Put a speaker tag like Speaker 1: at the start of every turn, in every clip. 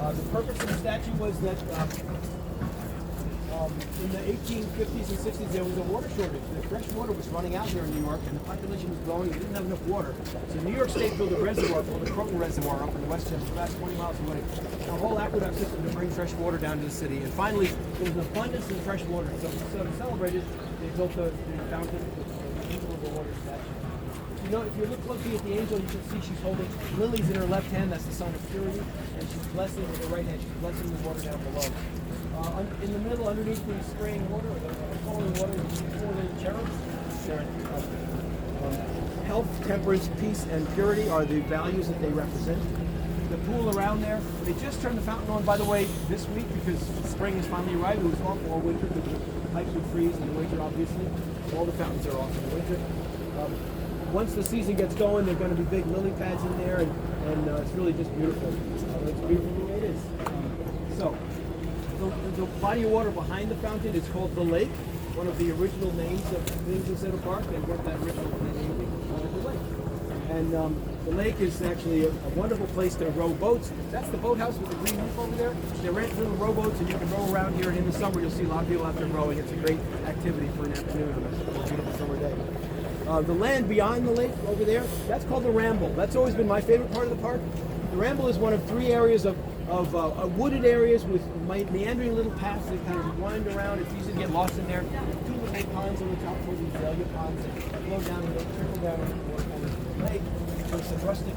Speaker 1: The purpose of the statue was that in the 1850s and 60s there was a water shortage. The fresh water was running out here in New York, and the population was growing. They didn't have enough water. So New York State built a reservoir called the Croton Reservoir up in Westchester, about 20 miles away. A whole aqueduct system to bring fresh water down to the city. And finally, there was an abundance of fresh water. So to celebrate it, they built the fountain with the angel of the water statue. You know, if you look closely at the angel, you can see she's holding lilies in her left hand. That's the sign of purity. And she's blessing with her right hand. She's blessing the water down below. In the middle, underneath the spraying water, or the flowing water, you see four little cherubs. Health, temperance, peace, and purity are the values that they represent. The pool around there, they just turned the fountain on, by the way, this week because spring has finally arrived. It was off all winter because the pipes would freeze in the winter, obviously. All the fountains are off in the winter. Once the season gets going, there are going to be big lily pads in there, and it's really just beautiful. It's beautiful the way it is. The body of water behind the fountain is called the lake, one of the original names of things in Central Park. They got that original name, the lake. And the lake is actually a wonderful place to row boats. That's the boathouse with the green roof over there. They rent little rowboats, and you can row around here. And in the summer, you'll see a lot of people out there rowing. It's a great activity for an afternoon on a beautiful summer day. The land beyond the lake over there, that's called the Ramble. That's always been my favorite part of the park. The Ramble is one of three areas of wooded areas with meandering little paths that kind of wind around. It's easy to get lost in there. Two little ponds on the top, called the azalea ponds, that flow down and trickle down the lake. There's some rustic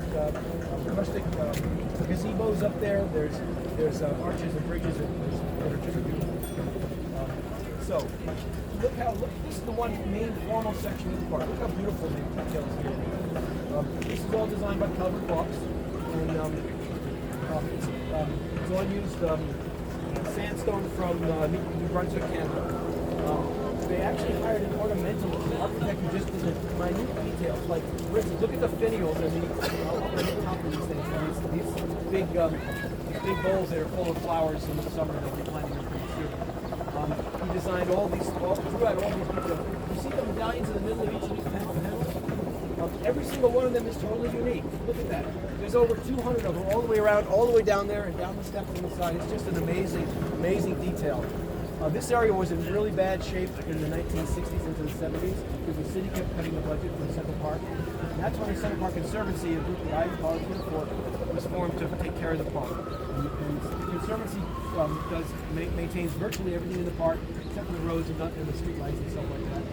Speaker 1: gazebos up there. There's arches and bridges that are just beautiful. This is the one main formal section of the park. Look how beautiful the details here. This is all designed by Calvert Vaux, and it's all used sandstone from New Brunswick, Canada. They actually hired an ornamentalist, an architect who just did the minute details. Like, for instance, look at the finials and the top of these things. These big bowls that are full of flowers in the summer that you're planting them pretty soon. He designed all these details. You see the medallions in the middle of each of these panels? Every single one of them is totally unique. Look at that. There's over 200 of them all the way around, all the way down there, and down the steps on the side. It's just an amazing detail. This area was in really bad shape in the 1960s into the 70s because the city kept cutting the budget for Central Park. And that's when the Central Park Conservancy, a group that I volunteered for, was formed to take care of the park. And the Conservancy maintains virtually everything in the park, except for the roads and the street lights and stuff like that.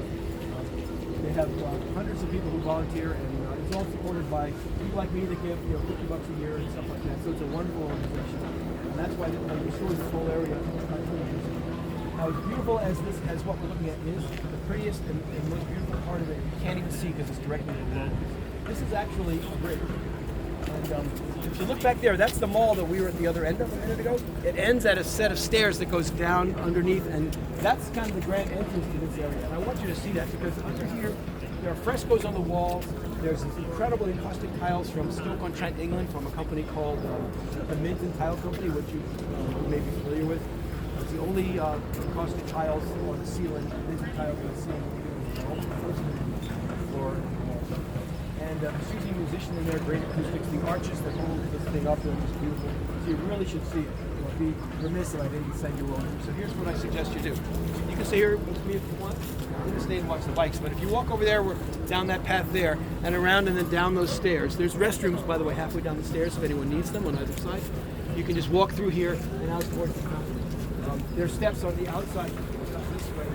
Speaker 1: They have hundreds of people who volunteer, and it's all supported by people like me that give $50 a year and stuff like that. So it's a wonderful organization, and that's why they restore the whole area. Now, as beautiful as what we're looking at is, the prettiest and most beautiful part of it, you can't even see because it's directly below. This is actually a bridge. And if you look back there, that's the mall that we were at the other end of a minute ago. It ends at a set of stairs that goes down underneath, and that's kind of the grand entrance to this area. And I want you to see that because under here, there are frescoes on the walls. There's these incredible encaustic tiles from Stoke-on-Trent, England, from a company called the Minton Tile Company, which you may be familiar with. It's the only encaustic tiles on the ceiling, Minton tiles on the ceiling, on the first floor. And there's usually a musician in there, great acoustics. The arches that hold this thing up are just beautiful. So you really should see it. It would be remiss if I didn't send you over. So here's what I suggest you do. You can stay here with me if you want. You can stay and watch the bikes. But if you walk over there, we're down that path there, and around and then down those stairs. There's restrooms, by the way, halfway down the stairs if anyone needs them on either side. You can just walk through here and out towards the fountain. There's steps on the outside this way.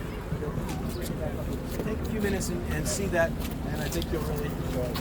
Speaker 1: So take a few minutes and see that, and I think you'll really enjoy it.